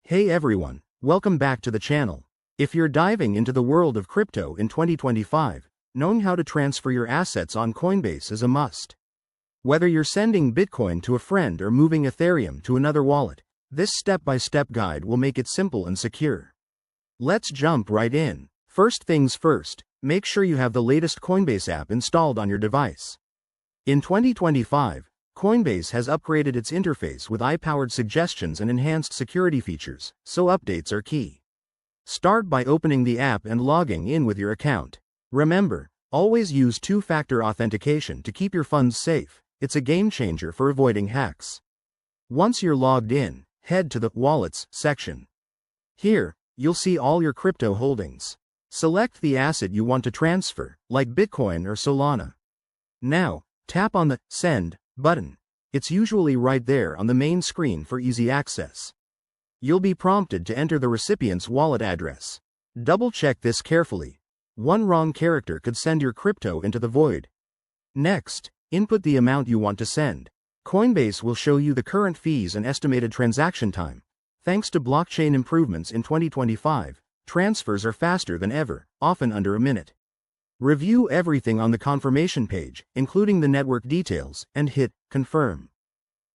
Hey everyone, welcome back to the channel. If you're diving into the world of crypto in 2025, knowing how to transfer your assets on Coinbase is a must. Whether you're sending Bitcoin to a friend or moving Ethereum to another wallet, this step-by-step guide will make it simple and secure. Let's jump right in. First things first, make sure you have the latest Coinbase app installed on your device. In 2025, Coinbase has upgraded its interface with AI-powered suggestions and enhanced security features, so updates are key. Start by opening the app and logging in with your account. Remember, always use two-factor authentication to keep your funds safe. It's a game changer for avoiding hacks. Once you're logged in, head to the Wallets section. Here, you'll see all your crypto holdings. Select the asset you want to transfer, like Bitcoin or Solana. Now, tap on the Send button. It's usually right there on the main screen for easy access. You'll be prompted to enter the recipient's wallet address. Double-check this carefully. One wrong character could send your crypto into the void. Next, input the amount you want to send. Coinbase will show you the current fees and estimated transaction time. Thanks to blockchain improvements in 2025, transfers are faster than ever, often under a minute. Review everything on the confirmation page, including the network details, and hit Confirm.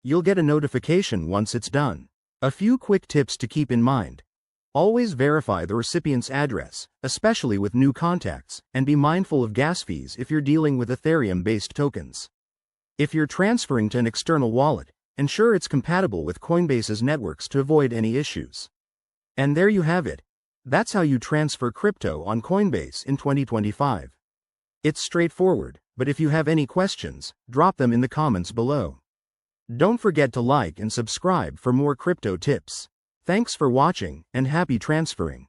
You'll get a notification once it's done. A few quick tips to keep in mind. Always verify the recipient's address, especially with new contacts, and be mindful of gas fees if you're dealing with Ethereum-based tokens. If you're transferring to an external wallet, ensure it's compatible with Coinbase's networks to avoid any issues. And there you have it. That's how you transfer crypto on Coinbase in 2025. It's straightforward, but if you have any questions, drop them in the comments below. Don't forget to like and subscribe for more crypto tips. Thanks for watching, and happy transferring.